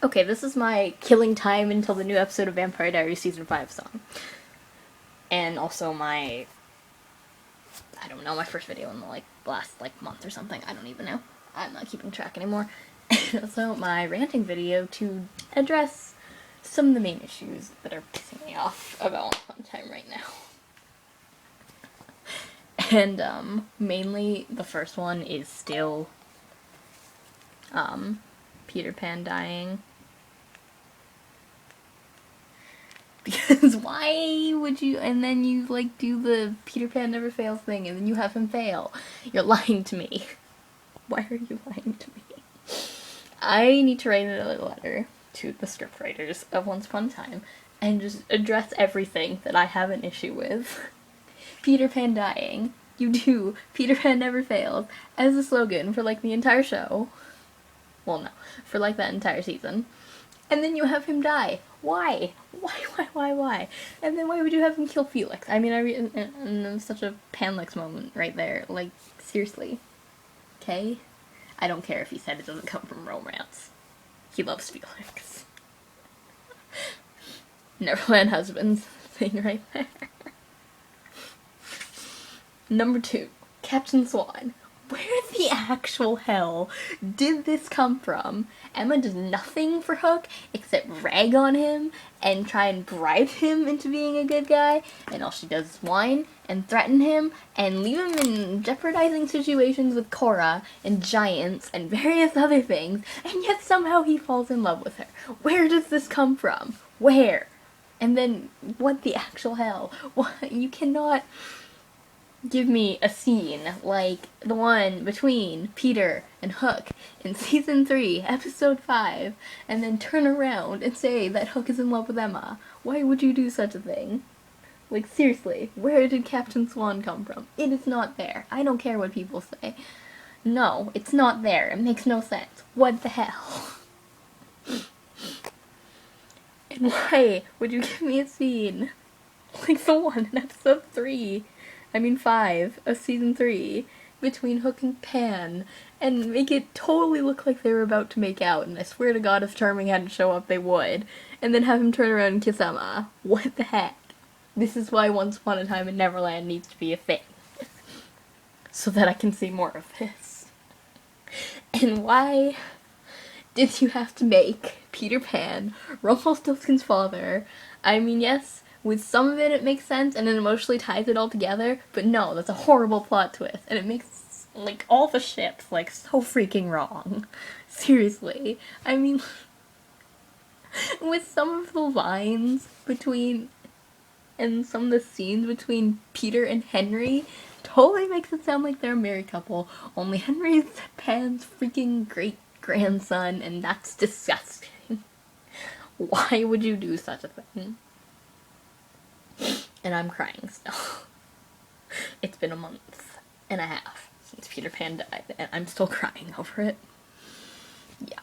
Okay, this is my killing time until the new episode of Vampire Diaries Season 5 song. And also my, I don't know, my first video in the last month or something. I don't even know. I'm not keeping track anymore. And also my ranting video to address some of the main issues that are pissing me off about Once Upon a Time right now. And mainly the first one is still Peter Pan dying. Because why would you, and then you do the Peter Pan never fails thing and then you have him fail. You're lying to me. Why are you lying to me? I need to write another letter to the scriptwriters of Once Upon a Time and just address everything that I have an issue with. Peter Pan dying. You do Peter Pan never fails as a slogan for the entire show. Well, no, for that entire season. And then you have him die. Why? Why? And then why would you have him kill Felix? I mean, and it was such a Panlex moment right there. Seriously. Okay? I don't care if he said it doesn't come from romance. He loves Felix. Neverland Husbands thing right there. Number 2. Captain Swan. Where the actual hell did this come from? Emma does nothing for Hook except rag on him and try and bribe him into being a good guy, and all she does is whine and threaten him and leave him in jeopardizing situations with Cora and giants and various other things, and yet somehow he falls in love with her. Where does this come from? Where? And then, what the actual hell? What? You cannot give me a scene like the one between Peter and Hook in Season 3, Episode 5, and then turn around and say that Hook is in love with Emma. Why would you do such a thing? Seriously, where did Captain Swan come from? It is not there. I don't care what people say. No, it's not there. It makes no sense. What the hell? And why would you give me a scene like the one in Episode 5 of Season 3 between Hook and Pan and make it totally look like they were about to make out, and I swear to God if Charming hadn't show up they would, and then have him turn around and kiss Emma? What the heck? This is why Once Upon a Time in Neverland needs to be a thing. So that I can see more of this. And why did you have to make Peter Pan Rumpelstiltskin's father? I mean, yes, with some of it makes sense and it emotionally ties it all together, but no, that's a horrible plot twist, and it makes, all the ships, so freaking wrong. Seriously. I mean, with some of the lines between, and some of the scenes between Peter and Henry, totally makes it sound like they're a married couple, only Henry's Pan's freaking great-grandson, and that's disgusting. Why would you do such a thing? And I'm crying still. It's been a month and a half since Peter Pan died, and I'm still crying over it. Yeah.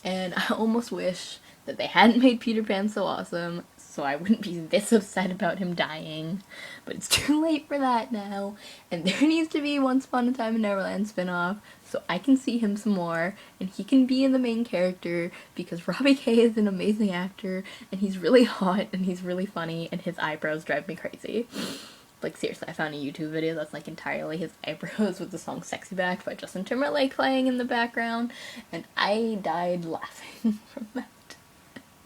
And I almost wish that they hadn't made Peter Pan so awesome, so I wouldn't be this upset about him dying. But it's too late for that now, and there needs to be Once Upon a Time in Neverland spin-off, so I can see him some more, and he can be in the main character, because Robbie Kay is an amazing actor, and he's really hot, and he's really funny, and his eyebrows drive me crazy. Seriously, I found a YouTube video that's entirely his eyebrows with the song Sexy Back by Justin Timberlake playing in the background, and I died laughing from that.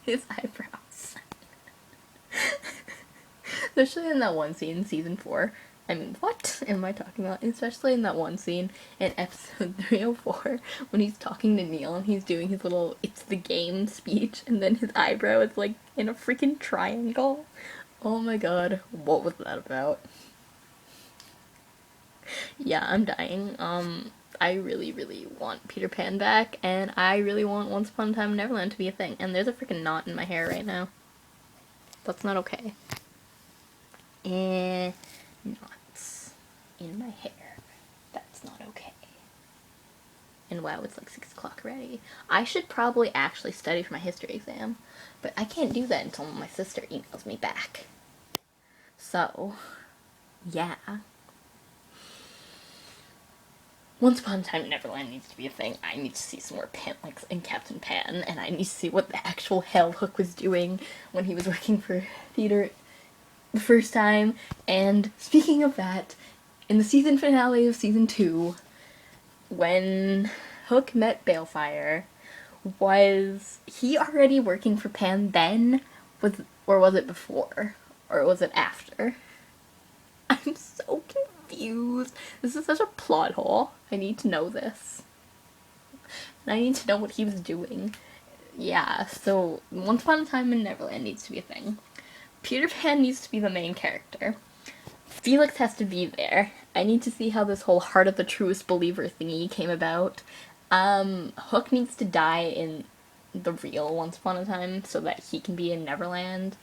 His eyebrows. Especially in that one scene in Season 4. I mean, what am I talking about? Especially in that one scene in Episode 304 when he's talking to Neil and he's doing his little "it's the game" speech, and then his eyebrow is in a freaking triangle. Oh my god, what was that about? Yeah, I'm dying. I really, really want Peter Pan back, and I really want Once Upon a Time in Neverland to be a thing. And there's a freaking knot in my hair right now. That's not okay. Knots in my hair. That's not okay. And wow, it's 6 o'clock already. I should probably actually study for my history exam, but I can't do that until my sister emails me back. So, yeah. Once Upon a Time in Neverland needs to be a thing. I need to see some more Pan, in Captain Pan, and I need to see what the actual hell Hook was doing when he was working for Peter the first time. And speaking of that, in the season finale of season 2, when Hook met Balefire, was he already working for Pan then? Or was it before? Or was it after? I'm so confused. This is such a plot hole. I need to know this. And I need to know what he was doing. Yeah, so Once Upon a Time in Neverland needs to be a thing. Peter Pan needs to be the main character. Felix has to be there. I need to see how this whole Heart of the Truest Believer thingy came about. Hook needs to die in the real Once Upon a Time so that he can be in Neverland.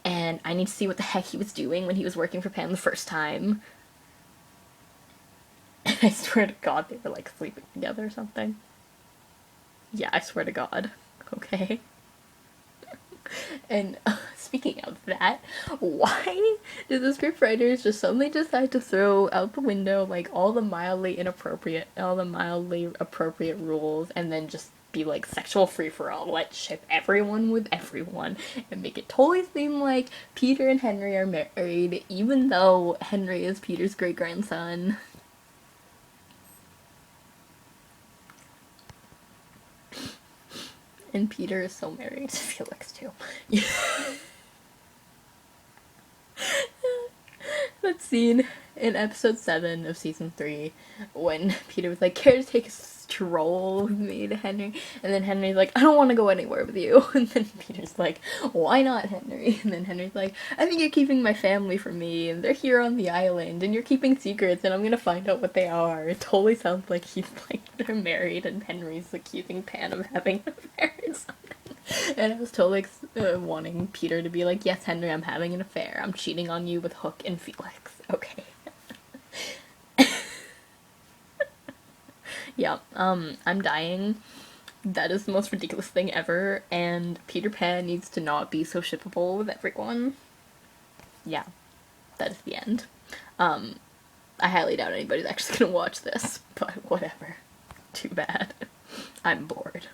And I need to see what the heck he was doing when he was working for Pan the first time. And I swear to God they were sleeping together or something. Yeah, I swear to God. Okay. And speaking of that, why did the scriptwriters just suddenly decide to throw out the window all the mildly appropriate rules and then just be sexual free-for-all? Let's ship everyone with everyone and make it totally seem like Peter and Henry are married, even though Henry is Peter's great-grandson. And Peter is so married to Felix too. That scene in episode 7 of season 3 when Peter was care to take a stroll with me to Henry, and then Henry's I don't want to go anywhere with you, and then Peter's why not, Henry? And then Henry's I think you're keeping my family from me, and they're here on the island, and you're keeping secrets, and I'm gonna find out what they are. It totally sounds like he's they're married, and Henry's accusing Pan of having an affair or something. And I was totally wanting Peter to be yes, Henry, I'm having an affair. I'm cheating on you with Hook and Felix. Okay. Yeah, I'm dying. That is the most ridiculous thing ever, and Peter Pan needs to not be so shippable with everyone. Yeah, that is the end. I highly doubt anybody's actually gonna watch this, but whatever. Too bad. I'm bored.